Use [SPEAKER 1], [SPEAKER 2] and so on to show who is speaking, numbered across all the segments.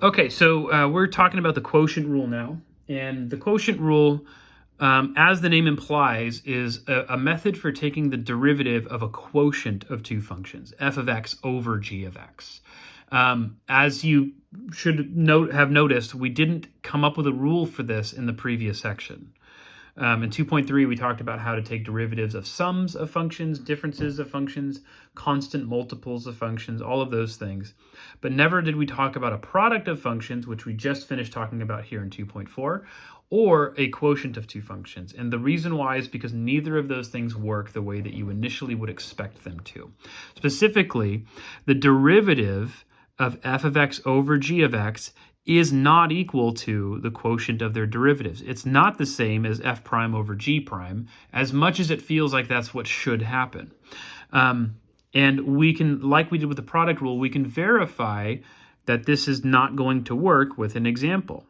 [SPEAKER 1] Okay, so we're talking about the quotient rule now. And the quotient rule, as the name implies, is a method for taking the derivative of a quotient of two functions, f of x over g of x. As you should have noticed, we didn't come up with a rule for this in the previous section. In 2.3, we talked about how to take derivatives of sums of functions, differences of functions, constant multiples of functions, all of those things. But never did we talk about a product of functions, which we just finished talking about here in 2.4, or a quotient of two functions. And the reason why is because neither of those things work the way that you initially would expect them to. Specifically, the derivative of f of x over g of x is not equal to the quotient of their derivatives. It's not the same as f prime over g prime, as much as it feels like that's what should happen. And we can, like we did with the product rule, we can verify that this is not going to work with an example.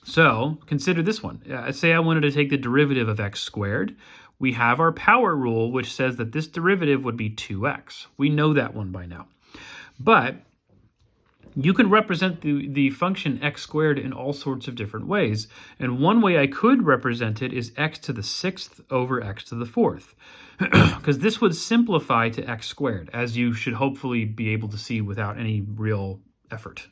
[SPEAKER 1] So consider this one. Say I wanted to take the derivative of x squared. We have our power rule, which says that this derivative would be 2x. We know that one by now. But you can represent the function x squared in all sorts of different ways. And one way I could represent it is x to the 6th over x to the 4th. Because this would simplify to x squared, as you should hopefully be able to see without any real effort.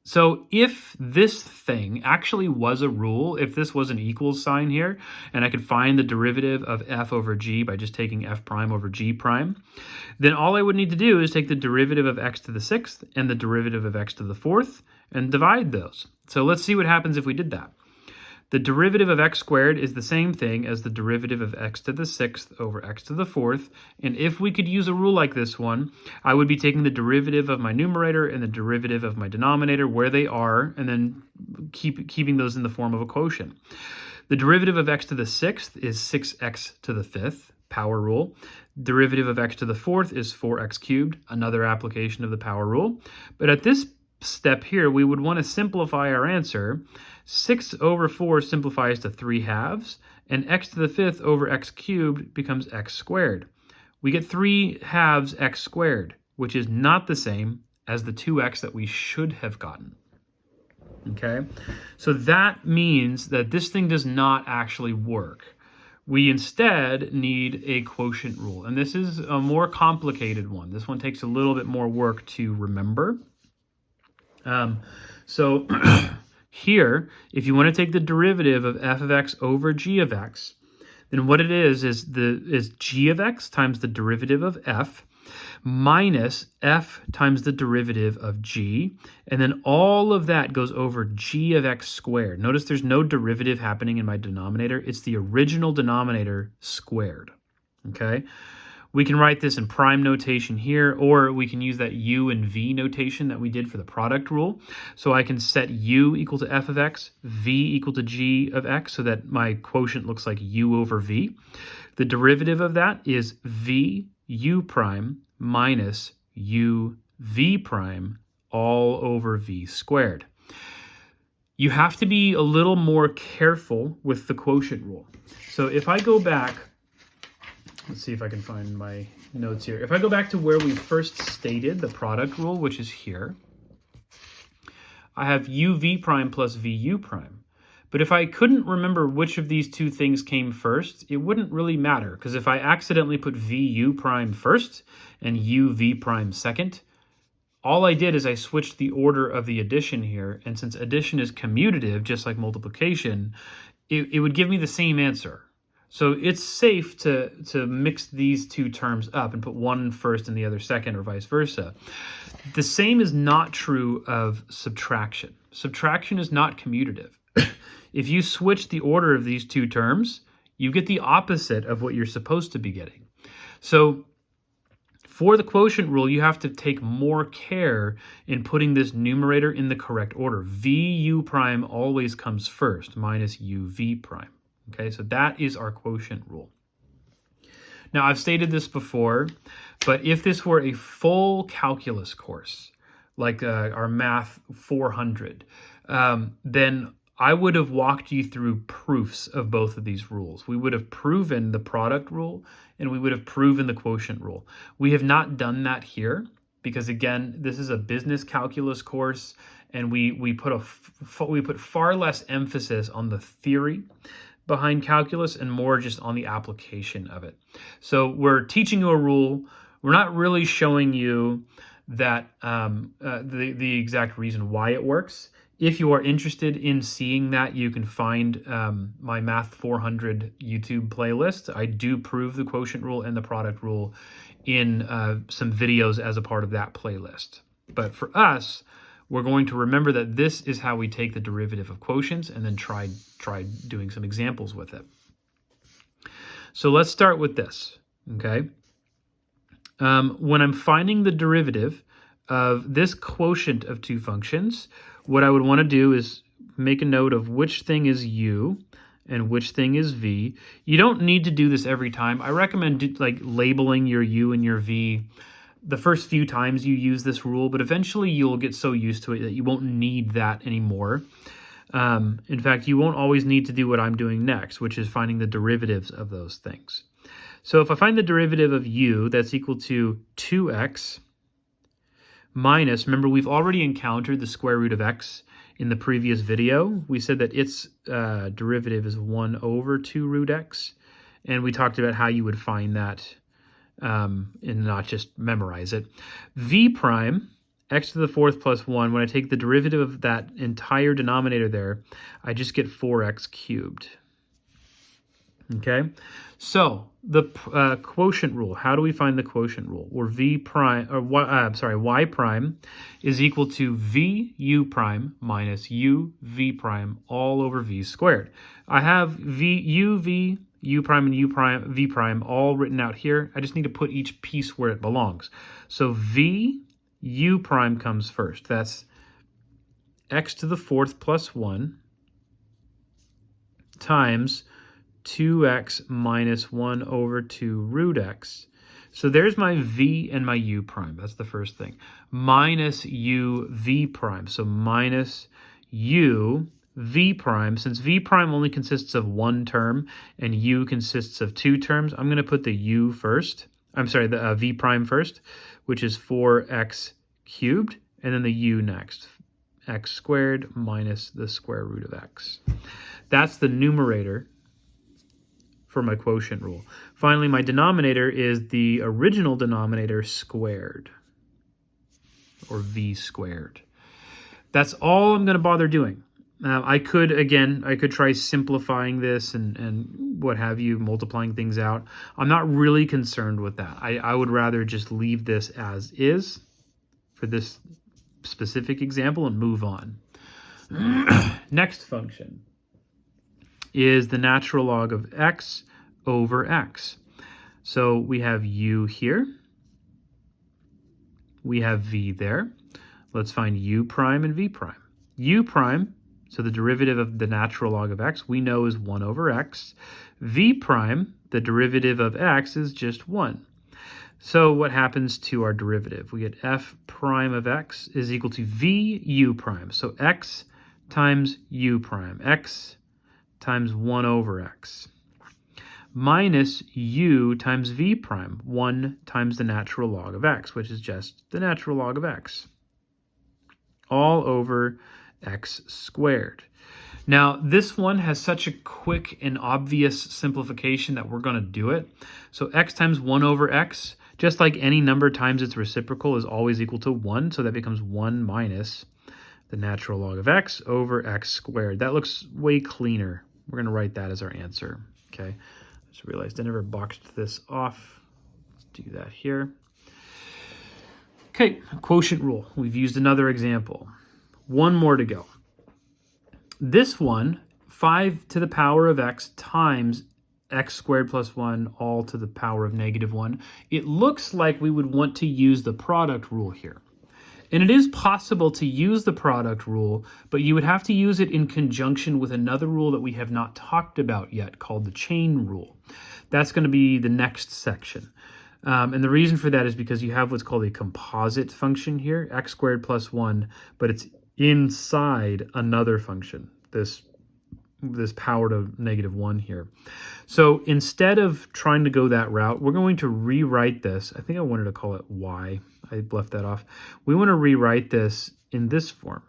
[SPEAKER 1] So if this thing actually was a rule, if this was an equals sign here, and I could find the derivative of f over g by just taking f prime over g prime, then all I would need to do is take the derivative of x to the 6th and the derivative of x to the 4th and divide those. So let's see what happens if we did that. The derivative of x squared is the same thing as the derivative of x to the 6th over x to the 4th. And if we could use a rule like this one, I would be taking the derivative of my numerator and the derivative of my denominator where they are, and then keeping those in the form of a quotient. The derivative of x to the 6th is 6x to the 5th, power rule. Derivative of x to the 4th is 4x cubed, another application of the power rule. But at this step here, we would want to simplify our answer. 6 over 4 simplifies to 3 halves, and x to the 5th over x cubed becomes x squared. We get 3 halves x squared, which is not the same as the 2x that we should have gotten. Okay, so that means that this thing does not actually work. We instead need a quotient rule, and this is a more complicated one. This one takes a little bit more work to remember. So here, if you want to take the derivative of f of x over g of x, then what it is g of x times the derivative of f minus f times the derivative of g, and then all of that goes over g of x squared. Notice there's no derivative happening in my denominator. It's the original denominator squared, okay? We can write this in prime notation here, or we can use that u and v notation that we did for the product rule. So I can set u equal to f of x, v equal to g of x, so that my quotient looks like u over v. The derivative of that is v u prime minus u v prime all over v squared. You have to be a little more careful with the quotient rule. So if I go back, let's see if I can find my notes here. If I go back to where we first stated the product rule, which is here, I have uv prime plus vu prime. But if I couldn't remember which of these two things came first, it wouldn't really matter, because if I accidentally put vu prime first and uv prime second, all I did is I switched the order of the addition here, and since addition is commutative, just like multiplication, it would give me the same answer. So it's safe to mix these two terms up and put one first and the other second, or vice versa. The same is not true of subtraction. Subtraction is not commutative. If you switch the order of these two terms, you get the opposite of what you're supposed to be getting. So for the quotient rule, you have to take more care in putting this numerator in the correct order. vu prime always comes first, minus uv prime. Okay, so that is our quotient rule. Now, I've stated this before, but if this were a full calculus course, like our Math 400, then I would have walked you through proofs of both of these rules. We would have proven the product rule, and we would have proven the quotient rule. We have not done that here. because again, this is a business calculus course, and we put far less emphasis on the theory behind calculus and more just on the application of it. So we're teaching you a rule. We're not really showing you that the exact reason why it works. If you are interested in seeing that, you can find my Math 400 YouTube playlist. I do prove the quotient rule and the product rule in some videos as a part of that playlist. But for us, we're going to remember that this is how we take the derivative of quotients and then try doing some examples with it. So let's start with this, okay? When I'm finding the derivative of this quotient of two functions, what I would want to do is make a note of which thing is u and which thing is v. You don't need to do this every time. I recommend like labeling your u and your v the first few times you use this rule, but eventually you'll get so used to it that you won't need that anymore. In fact, you won't always need to do what I'm doing next, which is finding the derivatives of those things. So if I find the derivative of u, that's equal to 2x minus, remember we've already encountered the square root of x in the previous video. We said that its derivative is 1 over 2 root x, and we talked about how you would find that and not just memorize it. V prime, x to the fourth plus 1, when I take the derivative of that entire denominator there, I just get 4x cubed. Okay, so the quotient rule. How do we find the quotient rule? Where y prime is equal to v u prime minus u v prime all over v squared. I have u prime and v prime all written out here. I just need to put each piece where it belongs. So v u prime comes first. That's x to the fourth plus 1 times 2x minus 1 over 2 root x. So there's my v and my u prime. That's the first thing. Minus u v prime. So minus u v prime. Since v prime only consists of one term and u consists of two terms, I'm going to put the u first. I'm sorry, the v prime first, which is 4x cubed, and then the u next. X squared minus the square root of x. That's the numerator for my quotient rule. Finally, my denominator is the original denominator squared, or v squared. That's all I'm going to bother doing. I could try simplifying this and what have you, multiplying things out. I'm not really concerned with that. I would rather just leave this as is for this specific example and move on. Next function is the natural log of x over x. So we have u here. We have v there. Let's find u prime and v prime. U prime, so the derivative of the natural log of x, we know is 1 over x. V prime, the derivative of x, is just 1. So what happens to our derivative? We get f prime of x is equal to v u prime. So x times u prime. X times 1 over x. Minus u times v prime. 1 times the natural log of x, which is just the natural log of x. All over x squared. Now, this one has such a quick and obvious simplification that we're going to do it. So x times 1 over x, just like any number times its reciprocal, is always equal to 1. So that becomes 1 minus the natural log of x over x squared. That looks way cleaner. We're going to write that as our answer. Okay, just realized I never boxed this off. Let's do that here. Okay, quotient rule. We've used another example. One more to go. This one, 5 to the power of x times x squared plus 1 all to the power of negative 1. It looks like we would want to use the product rule here. And it is possible to use the product rule, but you would have to use it in conjunction with another rule that we have not talked about yet called the chain rule. That's going to be the next section. And the reason for that is because you have what's called a composite function here, x squared plus 1, but it's inside another function, this this power to -1 here. So instead of trying to go that route, we're going to rewrite this. I think I wanted to call it y. I left that off. We want to rewrite this in this form.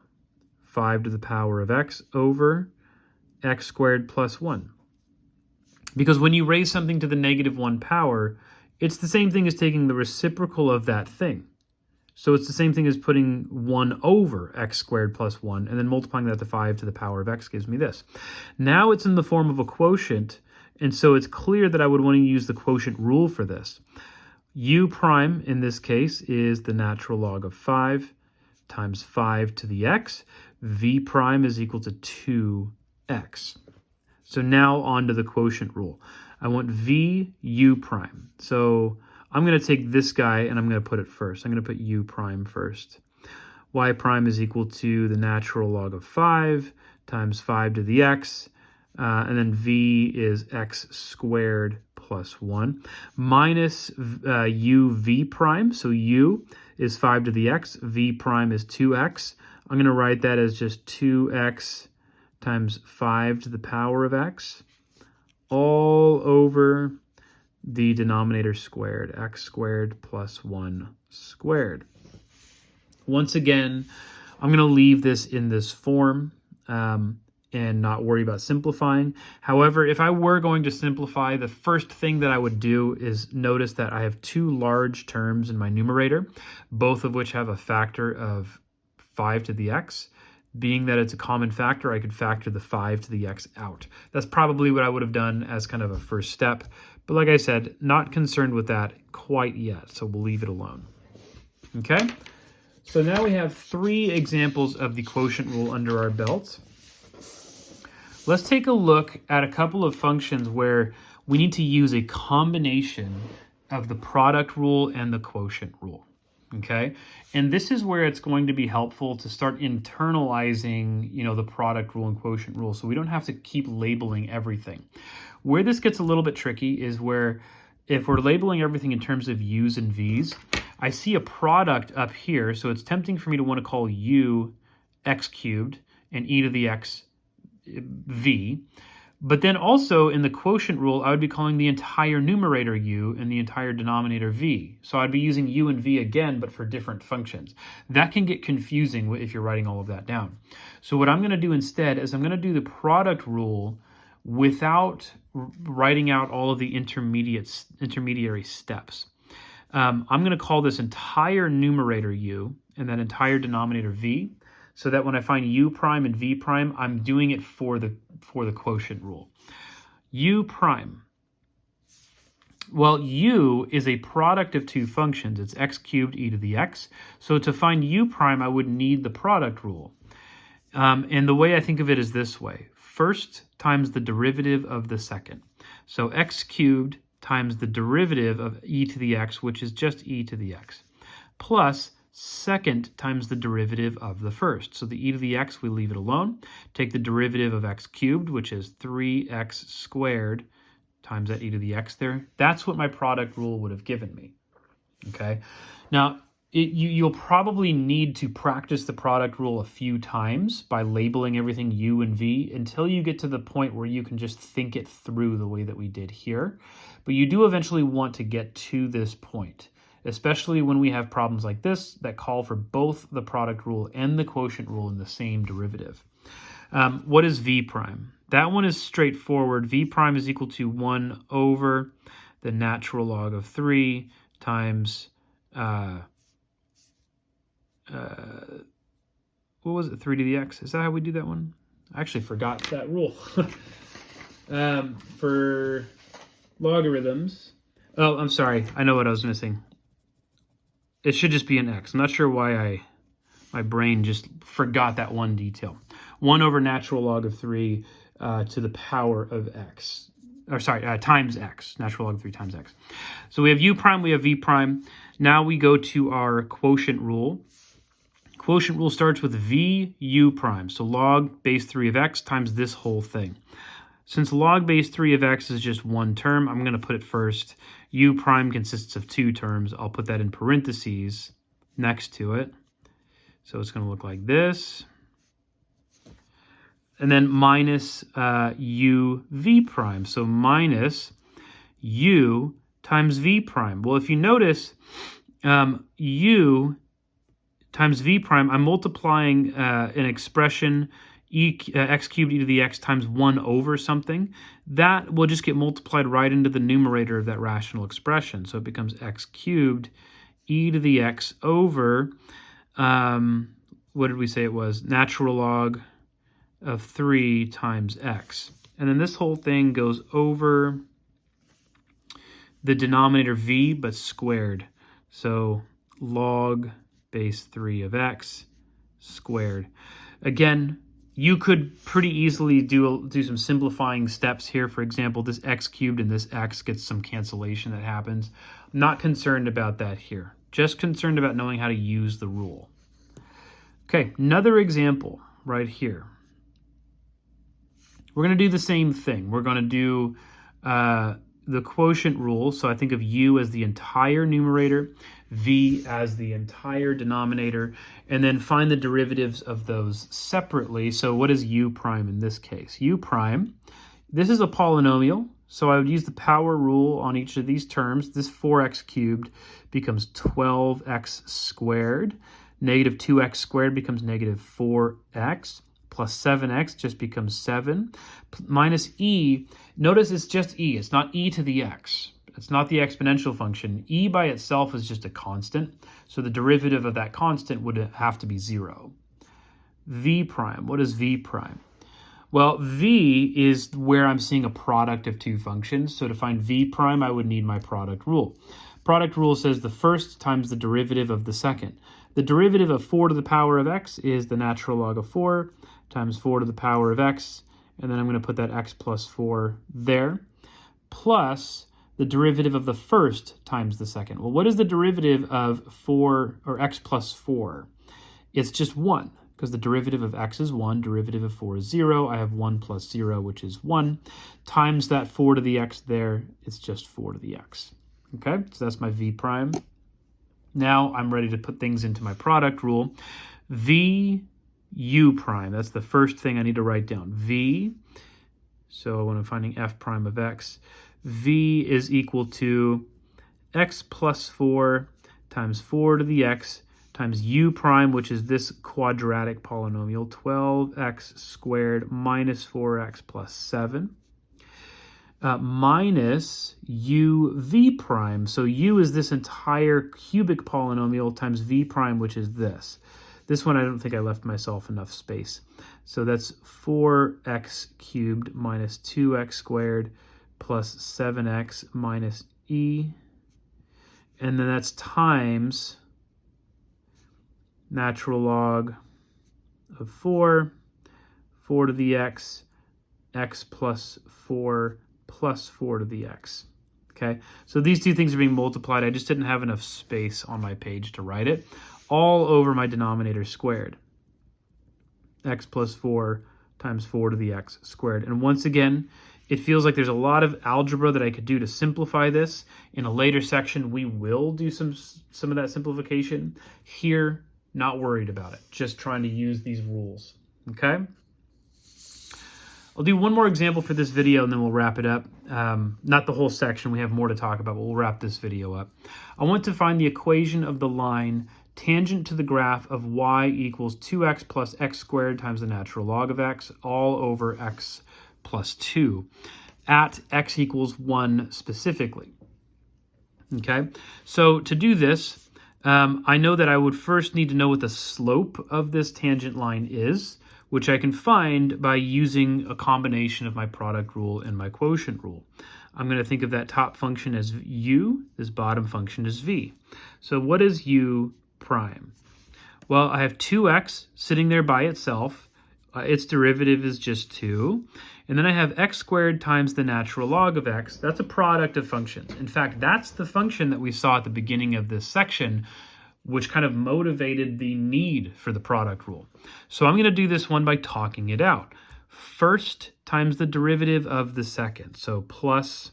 [SPEAKER 1] 5 to the power of x over x squared plus 1. Because when you raise something to the -1 power, it's the same thing as taking the reciprocal of that thing. So it's the same thing as putting 1 over x squared plus 1 and then multiplying that to 5 to the power of x gives me this. Now it's in the form of a quotient, and so it's clear that I would want to use the quotient rule for this. U prime in this case is the natural log of 5 times 5 to the x. V prime is equal to 2x. So now on to the quotient rule. I want v u prime. So I'm going to take this guy and I'm going to put it first. I'm going to put u prime first. Y prime is equal to the natural log of 5 times 5 to the x. And then v is x squared plus 1 minus u v prime. So u is 5 to the x. V prime is 2x. I'm going to write that as just 2x times 5 to the power of x all over the denominator squared, x squared plus 1 squared. Once again, I'm going to leave this in this form and not worry about simplifying. However, if I were going to simplify, the first thing that I would do is notice that I have two large terms in my numerator, both of which have a factor of 5 to the x. Being that it's a common factor, I could factor the 5 to the x out. That's probably what I would have done as kind of a first step. But like I said, not concerned with that quite yet, so we'll leave it alone. Okay? So now we have 3 examples of the quotient rule under our belt. Let's take a look at a couple of functions where we need to use a combination of the product rule and the quotient rule. Okay, and this is where it's going to be helpful to start internalizing, the product rule and quotient rule, so we don't have to keep labeling everything. Where this gets a little bit tricky is where if we're labeling everything in terms of u's and v's, I see a product up here, so it's tempting for me to want to call u x cubed and e to the x v. But then also in the quotient rule, I would be calling the entire numerator u and the entire denominator v. So I'd be using u and v again, but for different functions. That can get confusing if you're writing all of that down. So what I'm going to do instead is I'm going to do the product rule without writing out all of the intermediary steps. I'm going to call this entire numerator u and that entire denominator v, so that when I find u prime and v prime, I'm doing it for the quotient rule. U prime. Well, u is a product of two functions. It's x cubed e to the x. So to find u prime, I would need the product rule. And the way I think of it is this way. First times the derivative of the second. So x cubed times the derivative of e to the x, which is just e to the x, plus second times the derivative of the first. So the e to the x, we leave it alone. Take the derivative of x cubed, which is 3x squared times that e to the x there. That's what my product rule would have given me. Okay. Now, you'll probably need to practice the product rule a few times by labeling everything u and v until you get to the point where you can just think it through the way that we did here. But you do eventually want to get to this point, especially when we have problems like this that call for both the product rule and the quotient rule in the same derivative. What is v prime? That one is straightforward. V prime is equal to 1 over the natural log of 3 times, what was it, 3 to the x? Is that how we do that one? I actually forgot that rule. For logarithms, oh, I'm sorry. I know what I was missing. It should just be an x. I'm not sure why my brain just forgot that one detail. 1 over natural log of 3 to the power of x. Or sorry, times x. Natural log of 3 times x. So we have u prime, we have v prime. Now we go to our quotient rule. Quotient rule starts with v u prime. So log base 3 of x times this whole thing. Since log base 3 of x is just one term, I'm going to put it first. U prime consists of 2 terms. I'll put that in parentheses next to it. So it's going to look like this. and then minus u v prime. So minus u times v prime. Well, if you notice, u times v prime, I'm multiplying an expression x cubed e to the x times 1 over something. That will just get multiplied right into the numerator of that rational expression. So it becomes x cubed e to the x over, what did we say it was? Natural log of 3 times x. And then this whole thing goes over the denominator v, but squared. So log base 3 of x squared. Again, you could pretty easily do some simplifying steps here. For example, this x cubed and this x gets some cancellation that happens. I'm not concerned about that here. Just concerned about knowing how to use the rule. Okay, another example right here. We're going to do the same thing. We're going to do the quotient rule. So I think of u as the entire numerator, v as the entire denominator, and then find the derivatives of those separately. So what is u prime in this case? U prime, this is a polynomial, so I would use the power rule on each of these terms. This 4x cubed becomes 12x squared. Negative 2x squared becomes negative 4x. Plus 7x just becomes 7. Minus e, notice it's just e. It's not e to the x. It's not the exponential function. E by itself is just a constant. So the derivative of that constant would have to be 0. V prime. What is v prime? Well, v is where I'm seeing a product of two functions. So to find v prime, I would need my product rule. Product rule says the first times the derivative of the second. The derivative of 4 to the power of x is the natural log of 4 times 4 to the power of x, and then I'm going to put that x plus 4 there, plus the derivative of the first times the second. Well, what is the derivative of 4 or x plus 4? It's just 1, because the derivative of x is 1, derivative of 4 is 0. I have 1 plus 0, which is 1, times that 4 to the x there, it's just 4 to the x. Okay, so that's my v prime. Now I'm ready to put things into my product rule. V u prime, that's the first thing I need to write down. V, so when I'm finding f prime of x, v is equal to x plus 4 times 4 to the x times u prime, which is this quadratic polynomial, 12x squared minus 4x plus 7. Minus u v prime. So u is this entire cubic polynomial times v prime, which is this. This one I don't think I left myself enough space. So that's 4x cubed minus 2x squared plus 7x minus e. And then that's times natural log of 4 to the x plus 4 plus 4 to the x. Okay, so these two things are being multiplied. I just didn't have enough space on my page to write it. All over my denominator squared. X plus 4 times 4 to the x squared. And once again, it feels like there's a lot of algebra that I could do to simplify this. In a later section, we will do some of that simplification. Here, not worried about it. Just trying to use these rules. Okay? I'll do one more example for this video and then we'll wrap it up. Not the whole section, we have more to talk about, but we'll wrap this video up. I want to find the equation of the line tangent to the graph of y equals 2x plus x squared times the natural log of x all over x plus 2 at x equals 1 specifically. Okay, so to do this, I know that I would first need to know what the slope of this tangent line is, which I can find by using a combination of my product rule and my quotient rule. I'm going to think of that top function as u, this bottom function as v. So what is u prime? Well, I have 2x sitting there by itself. Its derivative is just 2. And then I have x squared times the natural log of x. That's a product of functions. In fact, that's the function that we saw at the beginning of this section, which kind of motivated the need for the product rule. So I'm going to do this one by talking it out. First times the derivative of the second. So plus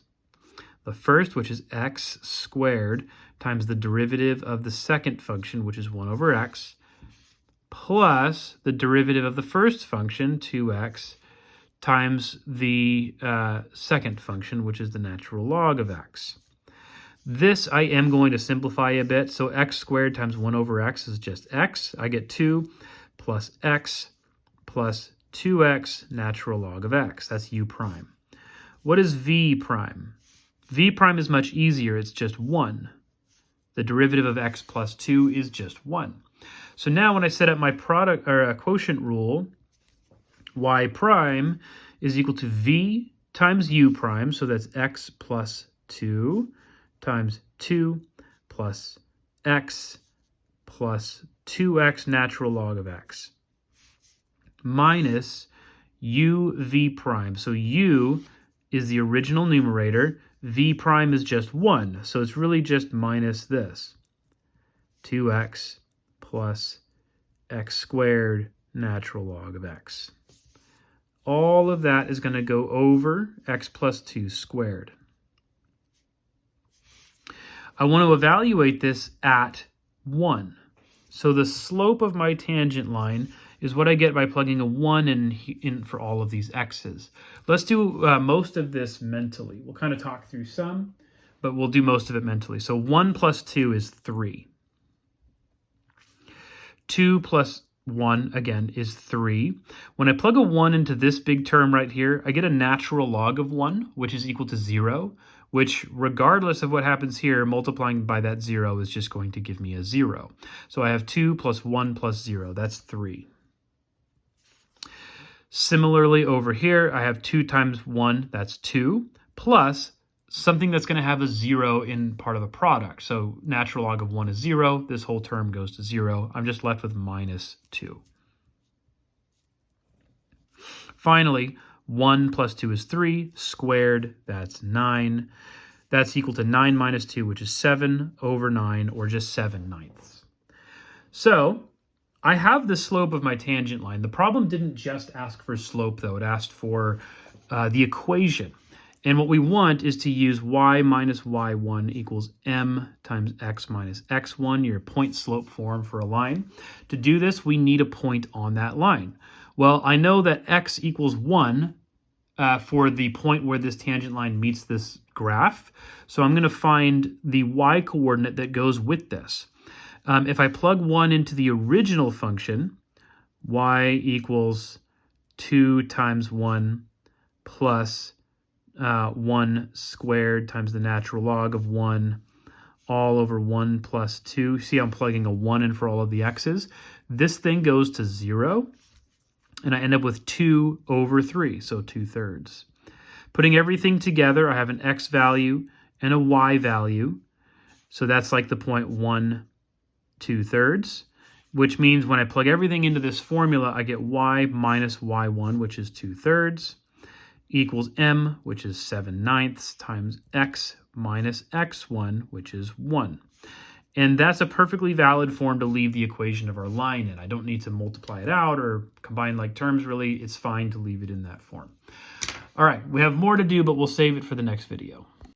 [SPEAKER 1] the first, which is x squared, times the derivative of the second function, which is 1 over x, plus the derivative of the first function, 2x, times the second function, which is the natural log of x. This I am going to simplify a bit. So x squared times 1 over x is just x. I get 2 plus x plus 2x natural log of x. That's u prime. What is v prime? V prime is much easier. It's just 1. The derivative of x plus 2 is just 1. So now when I set up my product or quotient rule, y prime is equal to v times u prime. So that's x plus 2 times 2 plus x plus 2x natural log of x minus u v prime. So u is the original numerator. V prime is just 1. So it's really just minus this. 2x plus x squared natural log of x. All of that is going to go over x plus 2 squared. I want to evaluate this at 1. So the slope of my tangent line is what I get by plugging a 1 in for all of these x's. Let's do most of this mentally. We'll kind of talk through some, but we'll do most of it mentally. So 1 plus 2 is 3. 2 plus 1, again, is 3. When I plug a 1 into this big term right here, I get a natural log of 1, which is equal to 0, which, regardless of what happens here, multiplying by that 0 is just going to give me a 0. So I have 2 plus 1 plus 0. That's 3. Similarly, over here, I have 2 times 1, that's 2, plus something that's going to have a 0 in part of the product. So natural log of 1 is 0. This whole term goes to 0. I'm just left with minus 2. Finally, 1 plus 2 is 3. Squared, that's 9. That's equal to 9 minus 2, which is 7 over 9, or just 7/9. So I have the slope of my tangent line. The problem didn't just ask for slope, though. It asked for the equation. And what we want is to use y minus y1 equals m times x minus x1, your point slope form for a line. To do this, we need a point on that line. Well, I know that x equals 1 for the point where this tangent line meets this graph. So I'm going to find the y coordinate that goes with this. If I plug 1 into the original function, y equals 2 times 1 plus 1 squared times the natural log of 1 all over 1 plus 2. See, I'm plugging a 1 in for all of the x's. This thing goes to 0, and I end up with 2 over 3, so 2/3. Putting everything together, I have an x value and a y value. So that's like the point 1 2/3, which means when I plug everything into this formula, I get y minus y1, which is 2/3, equals m, which is 7/9, times x minus x1, which is 1. And that's a perfectly valid form to leave the equation of our line in. I don't need to multiply it out or combine like terms, really. It's fine to leave it in that form. All right, we have more to do, but we'll save it for the next video.